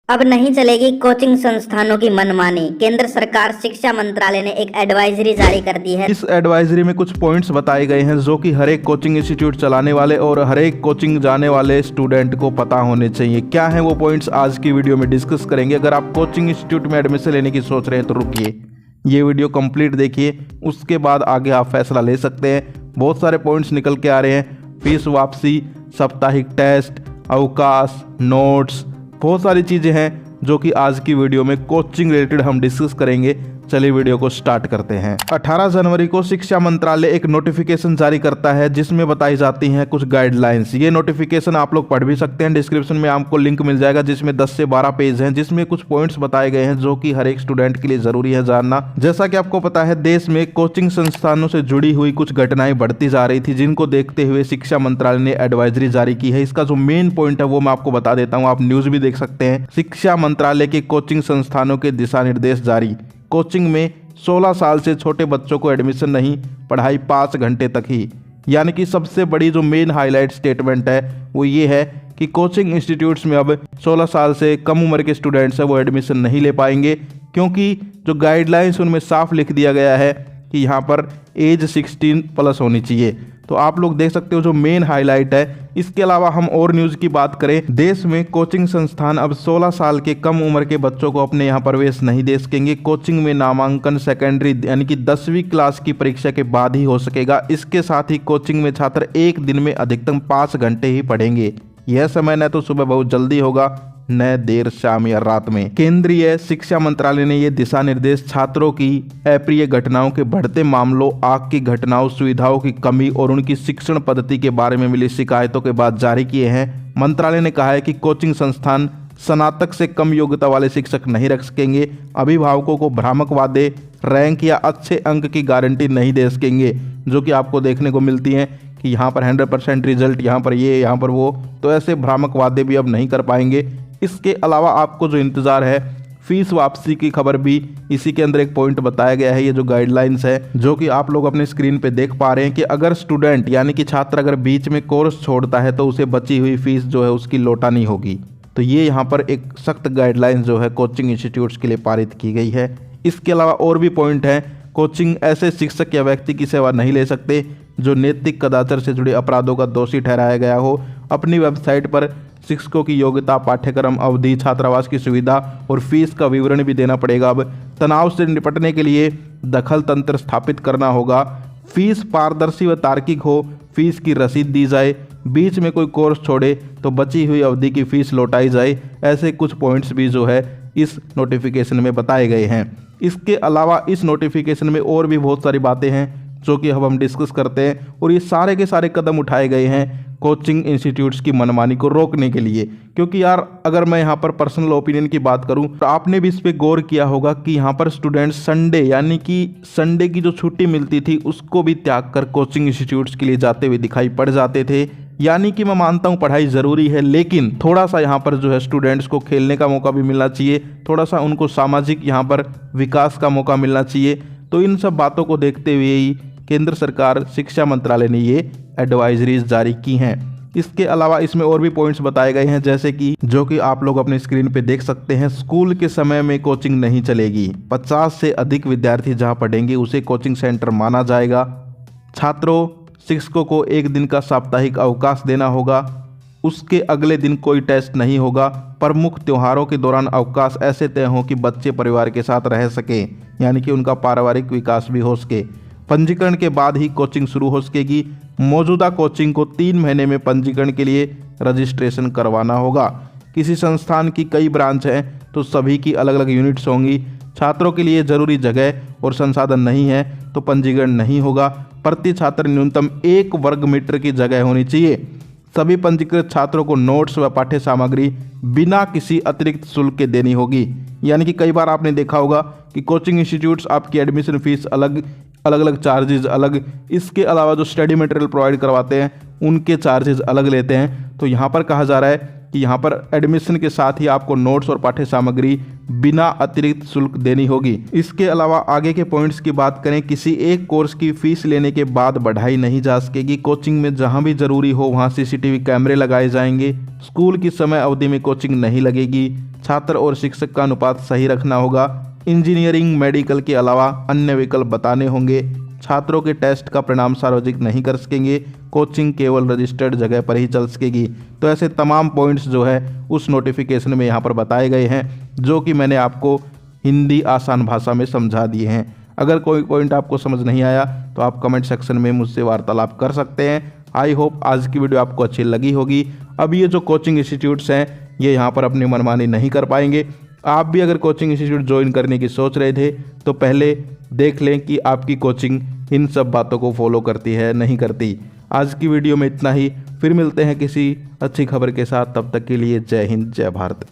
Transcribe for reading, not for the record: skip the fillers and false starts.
अब नहीं चलेगी कोचिंग संस्थानों की मनमानी। केंद्र सरकार शिक्षा मंत्रालय ने एक एडवाइजरी जारी कर दी है। इस एडवाइजरी में कुछ पॉइंट्स बताए गए हैं जो कि हर एक कोचिंग इंस्टीट्यूट चलाने वाले और हर एक कोचिंग जाने वाले स्टूडेंट को पता होने चाहिए। क्या है वो पॉइंट्स आज की वीडियो में डिस्कस करेंगे। अगर आप कोचिंग इंस्टीट्यूट में एडमिशन लेने की सोच रहे हैं तो रुकिए, ये वीडियो कंप्लीट देखिए, उसके बाद आगे आप फैसला ले सकते हैं। बहुत सारे पॉइंट्स निकल के आ रहे हैं, फीस वापसी, साप्ताहिक टेस्ट, अवकाश, नोट्स, बहुत सारी चीज़ें हैं जो कि आज की वीडियो में कोचिंग रिलेटेड हम डिस्कस करेंगे। चलिए वीडियो को स्टार्ट करते हैं। 18 जनवरी को शिक्षा मंत्रालय एक नोटिफिकेशन जारी करता है जिसमें बताई जाती हैं कुछ गाइडलाइंस। ये नोटिफिकेशन आप लोग पढ़ भी सकते हैं, डिस्क्रिप्शन में आपको लिंक मिल जाएगा जिसमें 10 से 12 पेज हैं जिसमें कुछ पॉइंट्स बताए गए हैं जो कि हर एक स्टूडेंट के लिए जरूरी है जानना। जैसा कि आपको पता है देश में कोचिंग संस्थानों से जुड़ी हुई कुछ घटनाएं बढ़ती जा रही थी, जिनको देखते हुए शिक्षा मंत्रालय ने एडवाइजरी जारी की है। इसका जो मेन पॉइंट है वो मैं आपको बता देता हूँ, आप न्यूज भी देख सकते हैं। शिक्षा मंत्रालय के कोचिंग संस्थानों के दिशा निर्देश जारी। कोचिंग में 16 साल से छोटे बच्चों को एडमिशन नहीं, पढ़ाई 5 घंटे तक ही। यानी कि सबसे बड़ी जो मेन हाईलाइट स्टेटमेंट है वो ये है कि कोचिंग इंस्टीट्यूट्स में अब 16 साल से कम उम्र के स्टूडेंट्स हैं वो एडमिशन नहीं ले पाएंगे, क्योंकि जो गाइडलाइंस उनमें साफ लिख दिया गया है कि यहाँ पर एज 16 प्लस होनी चाहिए। तो आप लोग देख सकते हो जो मेन हाईलाइट है। इसके अलावा हम और न्यूज़ की बात करें, देश में कोचिंग संस्थान अब 16 साल के कम उम्र के बच्चों को अपने यहाँ प्रवेश नहीं दे सकेंगे। कोचिंग में नामांकन सेकेंडरी यानी कि 10वीं क्लास की परीक्षा के बाद ही हो सकेगा। इसके साथ ही कोचिंग में छात्र एक दिन में अधिकतम 5 घंटे ही पढ़ेंगे। यह समय न तो सुबह बहुत जल्दी होगा न देर शाम या रात में। केंद्रीय शिक्षा मंत्रालय ने ये दिशा निर्देश छात्रों की अप्रिय घटनाओं के बढ़ते मामलों, आग की घटनाओं, सुविधाओं की कमी और उनकी शिक्षण पद्धति के बारे में मिली शिकायतों के बाद जारी किए हैं। मंत्रालय ने कहा है कि कोचिंग संस्थान स्नातक से कम योग्यता वाले शिक्षक नहीं रख सकेंगे। अभिभावकों को भ्रामक वादे, रैंक या अच्छे अंक की गारंटी नहीं दे सकेंगे, जो कि आपको देखने को मिलती हैं कि यहाँ पर 100% रिजल्ट, यहाँ पर ये, यहाँ पर वो। तो ऐसे भ्रामक वादे भी अब नहीं कर पाएंगे। इसके अलावा आपको जो इंतज़ार है फीस वापसी की खबर भी इसी के अंदर एक पॉइंट बताया गया है। ये जो गाइडलाइंस है जो कि आप लोग अपने स्क्रीन पे देख पा रहे हैं कि अगर स्टूडेंट यानी कि छात्र अगर बीच में कोर्स छोड़ता है तो उसे बची हुई फीस जो है उसकी लौटानी होगी। तो ये यहाँ पर एक सख्त गाइडलाइंस जो है कोचिंग इंस्टीट्यूट्स के लिए पारित की गई है। इसके अलावा और भी पॉइंट हैं। कोचिंग ऐसे शिक्षक या व्यक्ति की सेवा नहीं ले सकते जो नैतिक कदाचार से जुड़े अपराधों का दोषी ठहराया गया हो। अपनी वेबसाइट पर शिक्षकों की योग्यता, पाठ्यक्रम अवधि, छात्रावास की सुविधा और फीस का विवरण भी देना पड़ेगा। अब तनाव से निपटने के लिए दखल तंत्र स्थापित करना होगा। फीस पारदर्शी व तार्किक हो, फीस की रसीद दी जाए, बीच में कोई कोर्स छोड़े तो बची हुई अवधि की फीस लौटाई जाए। ऐसे कुछ पॉइंट्स भी जो है इस नोटिफिकेशन में बताए गए हैं। इसके अलावा इस नोटिफिकेशन में और भी बहुत सारी बातें हैं जो कि अब हम डिस्कस करते हैं, और ये सारे के सारे कदम उठाए गए हैं कोचिंग इंस्टीट्यूट्स की मनमानी को रोकने के लिए। क्योंकि यार अगर मैं यहाँ पर पर्सनल ओपिनियन की बात करूँ तो आपने भी इस पे गौर किया होगा कि यहाँ पर स्टूडेंट्स संडे यानी कि संडे की जो छुट्टी मिलती थी उसको भी त्याग कर कोचिंग इंस्टीट्यूट्स के लिए जाते हुए दिखाई पड़ जाते थे। यानी कि मैं मानता हूँ पढ़ाई ज़रूरी है, लेकिन थोड़ा सा यहाँ पर जो है स्टूडेंट्स को खेलने का मौका भी मिलना चाहिए, थोड़ा सा उनको सामाजिक यहाँ पर विकास का मौका मिलना चाहिए। तो इन सब बातों को देखते हुए ही केंद्र सरकार शिक्षा मंत्रालय ने ये एडवाइजरीज जारी की हैं। इसके अलावा इसमें और भी पॉइंट्स बताए गए हैं जैसे कि जो कि आप लोग अपने स्क्रीन पे देख सकते हैं। स्कूल के समय में कोचिंग नहीं चलेगी। 50 से अधिक विद्यार्थी जहां पढ़ेंगे उसे कोचिंग सेंटर माना जाएगा। छात्रों, शिक्षकों को एक दिन का साप्ताहिक अवकाश देना होगा। उसके अगले दिन कोई टेस्ट नहीं होगा। प्रमुख त्योहारों के दौरान अवकाश ऐसे तय हों कि बच्चे परिवार के साथ रह सकें, यानी कि उनका पारिवारिक विकास भी हो सके। पंजीकरण के बाद ही कोचिंग शुरू हो सकेगी। मौजूदा कोचिंग को 3 महीने में पंजीकरण के लिए रजिस्ट्रेशन करवाना होगा। किसी संस्थान की कई ब्रांच हैं तो सभी की अलग अलग यूनिट्स होंगी। छात्रों के लिए जरूरी जगह और संसाधन नहीं है तो पंजीकरण नहीं होगा। प्रति छात्र न्यूनतम 1 वर्ग मीटर की जगह होनी चाहिए। सभी पंजीकृत छात्रों को नोट्स व पाठ्य सामग्री बिना किसी अतिरिक्त शुल्क के देनी होगी। यानी कि कई बार आपने देखा होगा कि कोचिंग इंस्टीट्यूट्स आपकी एडमिशन फीस अलग अलग चार्जेस अलग, इसके अलावा जो स्टडी मटेरियल प्रोवाइड करवाते हैं उनके चार्जेस अलग लेते हैं। तो यहाँ पर कहा जा रहा है कि यहाँ पर एडमिशन के साथ ही आपको नोट्स और पाठ्य सामग्री बिना अतिरिक्त शुल्क देनी होगी। इसके अलावा आगे के पॉइंट्स की बात करें, किसी एक कोर्स की फीस लेने के बाद बढ़ाई नहीं जा सकेगी। कोचिंग में जहां भी जरूरी हो वहां सीसीटीवी कैमरे लगाए जाएंगे। स्कूल की समय अवधि में कोचिंग नहीं लगेगी। छात्र और शिक्षक का अनुपात सही रखना होगा। इंजीनियरिंग, मेडिकल के अलावा अन्य विकल्प बताने होंगे। छात्रों के टेस्ट का परिणाम सार्वजनिक नहीं कर सकेंगे। कोचिंग केवल रजिस्टर्ड जगह पर ही चल सकेगी। तो ऐसे तमाम पॉइंट्स जो है उस नोटिफिकेशन में यहाँ पर बताए गए हैं, जो कि मैंने आपको हिंदी आसान भाषा में समझा दिए हैं। अगर कोई पॉइंट आपको समझ नहीं आया तो आप कमेंट सेक्शन में मुझसे वार्तालाप कर सकते हैं। आई होप आज की वीडियो आपको अच्छी लगी होगी। अब ये जो कोचिंग इंस्टीट्यूट्स हैं ये यहाँ पर अपनी मनमानी नहीं कर पाएंगे। आप भी अगर कोचिंग इंस्टीट्यूट ज्वाइन करने की सोच रहे थे तो पहले देख लें कि आपकी कोचिंग इन सब बातों को फॉलो करती है नहीं करती। आज की वीडियो में इतना ही, फिर मिलते हैं किसी अच्छी खबर के साथ। तब तक के लिए जय हिंद, जय भारत।